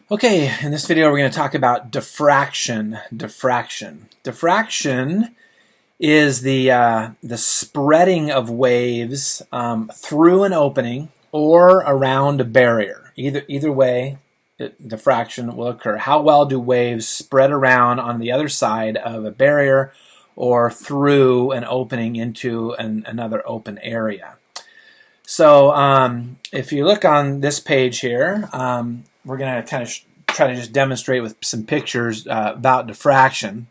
Okay, in this video we're going to talk about diffraction. Diffraction is the spreading of waves through an opening or around a barrier. Either way, diffraction will occur. How well do waves spread around on the other side of a barrier or through an opening into another open area? So if you look on this page here, we're going to kind of try to just demonstrate with some pictures about diffraction.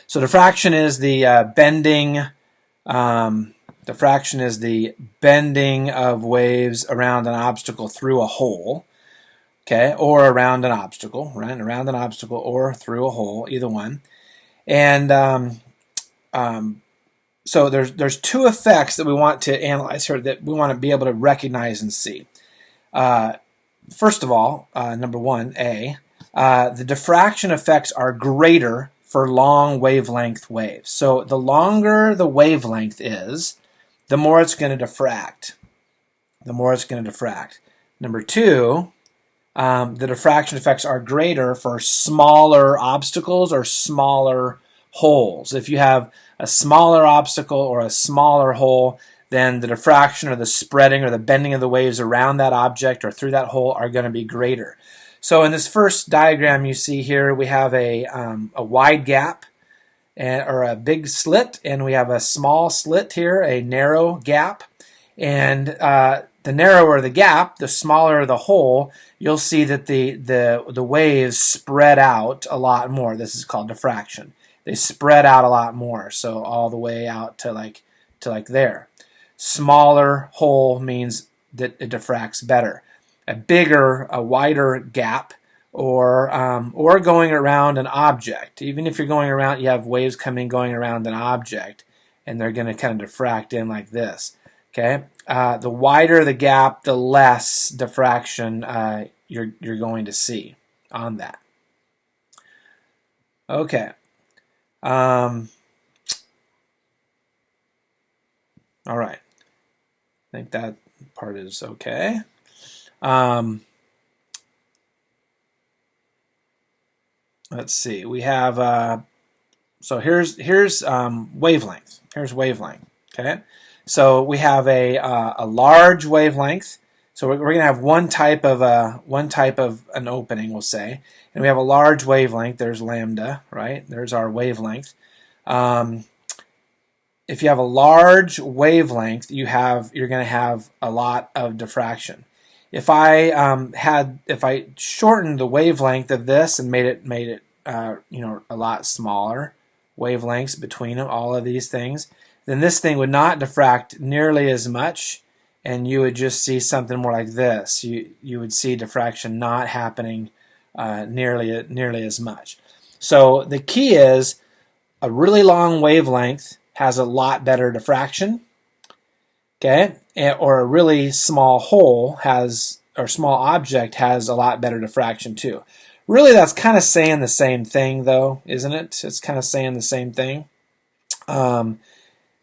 So diffraction is the bending of waves around an obstacle through a hole, okay, or around an obstacle, right? Around an obstacle or through a hole, either one. And so there's two effects that we want to analyze here that we want to be able to recognize and see. First of all, number one, the diffraction effects are greater for long wavelength waves. So the longer the wavelength is, the more it's going to diffract. Number two, the diffraction effects are greater for smaller obstacles or smaller holes. If you have a smaller obstacle or a smaller hole, then the diffraction or the spreading or the bending of the waves around that object or through that hole are going to be greater. So in this first diagram you see here, we have a wide gap or a big slit, and we have a small slit here, a narrow gap. And the narrower the gap, the smaller the hole, you'll see that the waves spread out a lot more. This is called diffraction. They spread out a lot more, so all the way out to like there. Smaller hole means that it diffracts better. A wider gap, or going around an object. Even if you're going around, you have waves going around an object, and they're going to kind of diffract in like this. Okay, the wider the gap, the less diffraction you're going to see on that. Okay. All right. I think that part is okay. Let's see. We have so here's wavelength. Here's wavelength. Okay. So we have a large wavelength. So we're going to have one type of an opening, we'll say, and we have a large wavelength. There's lambda, right? There's our wavelength. If you have a large wavelength, you're going to have a lot of diffraction. If I shortened the wavelength of this and made it a lot smaller wavelengths between them, all of these things, then this thing would not diffract nearly as much, and you would just see something more like this. You would see diffraction not happening nearly as much. So the key is a really long wavelength has a lot better diffraction, okay, or a really small hole or small object has a lot better diffraction too. Really, that's kind of saying the same thing, though, isn't it? It's kind of saying the same thing.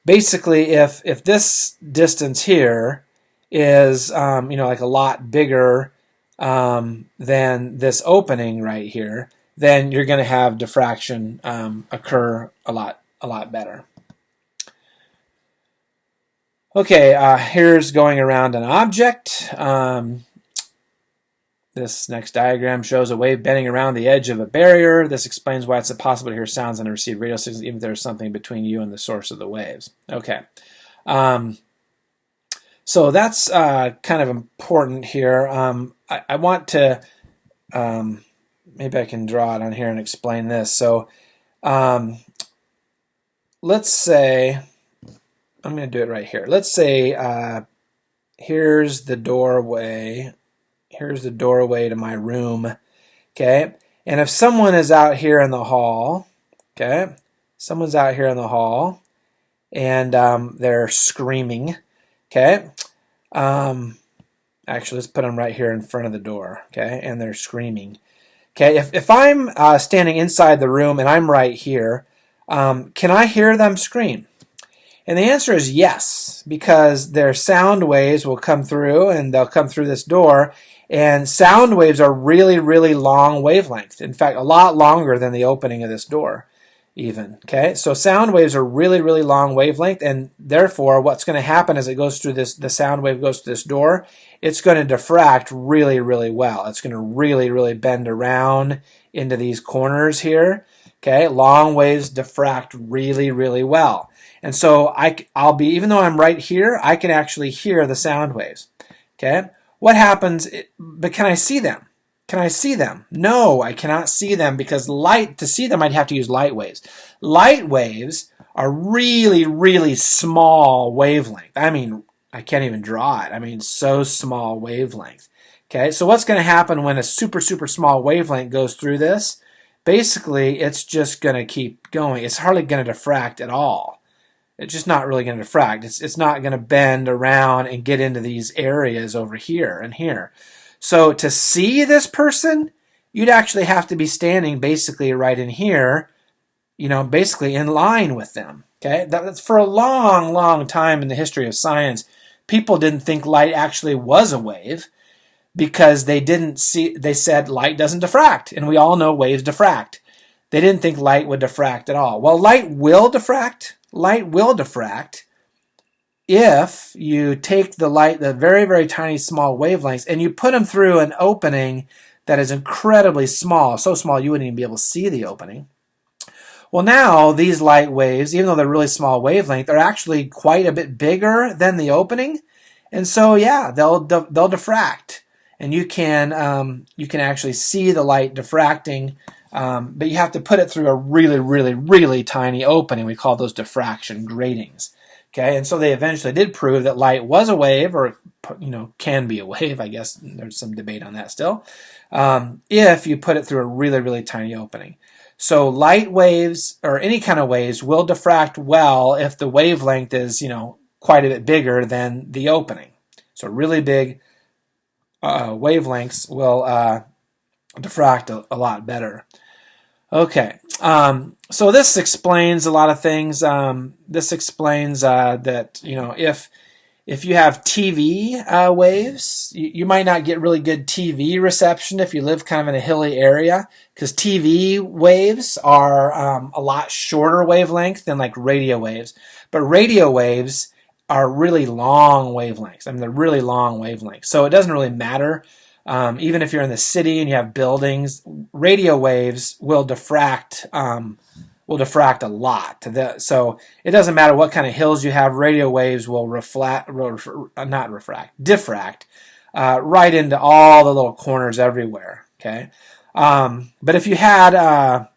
Basically, if this distance here is like a lot bigger than this opening right here, then you're going to have diffraction occur a lot better. Okay, here's going around an object. This next diagram shows a wave bending around the edge of a barrier. This explains why it's impossible to hear sounds and receive radio signals even if there's something between you and the source of the waves. Okay. So that's kind of important here. I want to, maybe I can draw it on here and explain this. So let's say, I'm going to do it right here. Let's say here's the doorway. Here's the doorway to my room, okay? And if someone is out here in the hall, okay? Someone's out here in the hall, and they're screaming, okay? Actually, let's put them right here in front of the door, okay? And they're screaming. Okay, if I'm standing inside the room and I'm right here, can I hear them scream? And the answer is yes, because their sound waves will come through, and they'll come through this door, And sound waves are really, really long wavelength. In fact, a lot longer than the opening of this door even. Okay, so sound waves are really, really long wavelength, and therefore what's going to happen as it goes through this, the sound wave goes through this door, it's going to diffract really, really well. It's going to really, really bend around into these corners here. Okay, long waves diffract really, really well. And so I'll be, even though I'm right here, I can actually hear the sound waves. Okay, what happens, but can I see them? Can I see them? No, I cannot see them, because light, to see them, I'd have to use light waves. Light waves are really, really small wavelength. I mean, I can't even draw it. I mean, so small wavelength. Okay, so what's going to happen when a super, super small wavelength goes through this? Basically, it's just going to keep going. It's hardly going to diffract at all. It's just not really going to diffract. It's not going to bend around and get into these areas over here and here. So to see this person, you'd actually have to be standing basically right in here, you know, basically in line with them. Okay, that's for a long, long time in the history of science. People didn't think light actually was a wave because they didn't see, they said light doesn't diffract, and we all know waves diffract. They didn't think light would diffract at all. Well, light will diffract. Light will diffract if you take the light, the very, very tiny small wavelengths, and you put them through an opening that is incredibly small, so small you wouldn't even be able to see the opening. Well, now these light waves, even though they're really small wavelength, are actually quite a bit bigger than the opening, and so yeah, they'll diffract, and you can actually see the light diffracting, but you have to put it through a really, really, really tiny opening. We call those diffraction gratings. Okay, and so they eventually did prove that light was a wave, or, you know, can be a wave. I guess there's some debate on that still, if you put it through a really, really tiny opening. So light waves, or any kind of waves, will diffract well if the wavelength is, you know, quite a bit bigger than the opening. So really big wavelengths will diffract a lot better. Okay, so this explains a lot of things. This explains that, you know, if you have TV waves, you might not get really good TV reception if you live kind of in a hilly area, because TV waves are a lot shorter wavelength than like radio waves. But radio waves are really long wavelengths. I mean, they're really long wavelengths. So it doesn't really matter. Even if you're in the city and you have buildings, radio waves will diffract a lot. So it doesn't matter what kind of hills you have. Radio waves will diffract right into all the little corners everywhere. Okay, but if you had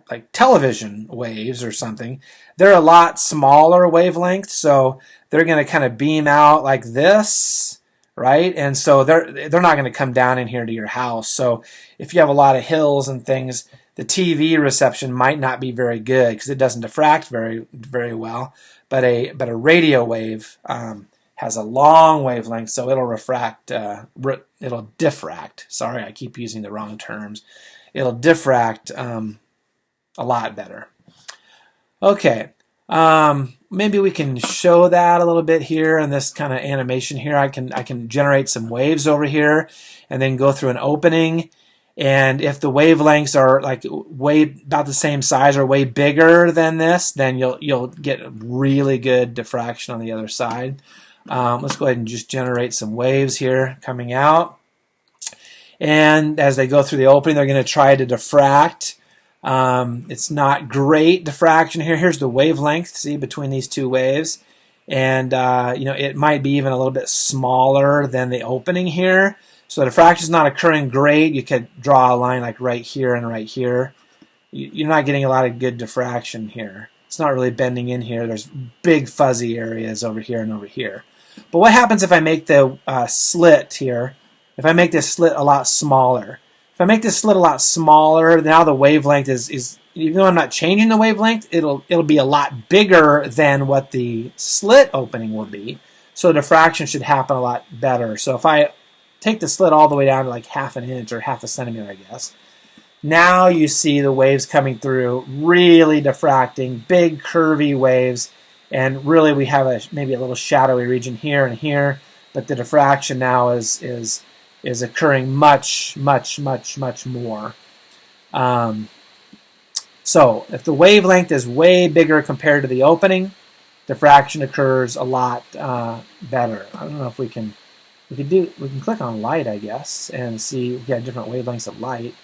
like television waves or something, they're a lot smaller wavelength, so they're going to kind of beam out like this, right? And so they're not going to come down in here to your house. So if you have a lot of hills and things, the TV reception might not be very good because it doesn't diffract very, very well. But a radio wave has a long wavelength, so it'll it'll diffract. Sorry, I keep using the wrong terms. It'll diffract a lot better. Okay, maybe we can show that a little bit here in this kind of animation here. I can generate some waves over here and then go through an opening. And if the wavelengths are like way about the same size or way bigger than this, then you'll get really good diffraction on the other side. Let's go ahead and just generate some waves here coming out. And as they go through the opening, they're going to try to diffract. It's not great diffraction here. Here's the wavelength, see, between these two waves. And you know, it might be even a little bit smaller than the opening here. So the diffraction is not occurring great. You could draw a line like right here and right here. You're not getting a lot of good diffraction here. It's not really bending in here. There's big fuzzy areas over here and over here. But what happens if I make the slit here? If I make this slit a lot smaller? If I make this slit a lot smaller, now the wavelength is even though I'm not changing the wavelength, it'll be a lot bigger than what the slit opening will be. So diffraction should happen a lot better. So if I take the slit all the way down to like 1/2 inch or 1/2 centimeter, I guess. Now you see the waves coming through, really diffracting, big curvy waves, And really we have maybe a little shadowy region here and here, but the diffraction now is occurring much more. So if the wavelength is way bigger compared to the opening, diffraction occurs a lot better. I don't know if we can click on light, I guess, and see we have different wavelengths of light.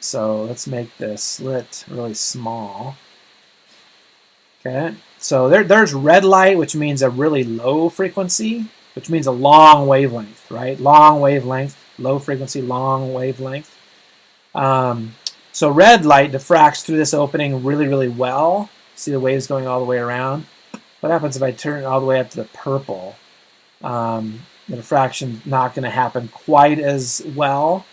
So let's make this slit really small. Okay, so there's red light, which means a really low frequency, which means a long wavelength, right? Long wavelength, low frequency, long wavelength. So red light diffracts through this opening really well. See the waves going all the way around. What happens if I turn it all the way up to the purple? The diffraction not going to happen quite as well.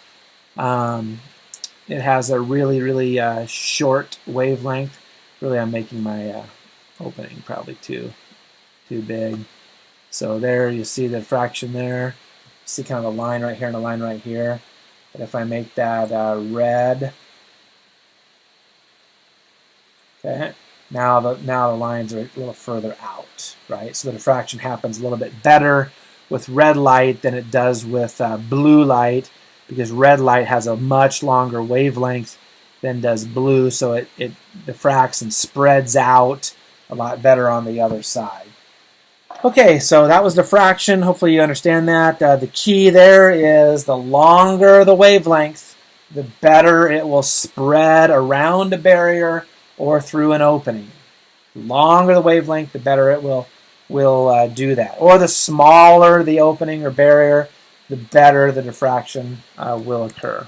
It has a really short wavelength. Really, I'm making my opening probably too big. So there you see the diffraction there. See kind of a line right here and a line right here. But if I make that red, okay, now the lines are a little further out, right? So the diffraction happens a little bit better with red light than it does with blue light, because red light has a much longer wavelength than does blue, so it diffracts and spreads out a lot better on the other side. Okay, so that was diffraction. Hopefully you understand that. The key there is the longer the wavelength, the better it will spread around a barrier or through an opening. The longer the wavelength, the better it will do that. Or the smaller the opening or barrier, the better the diffraction will occur.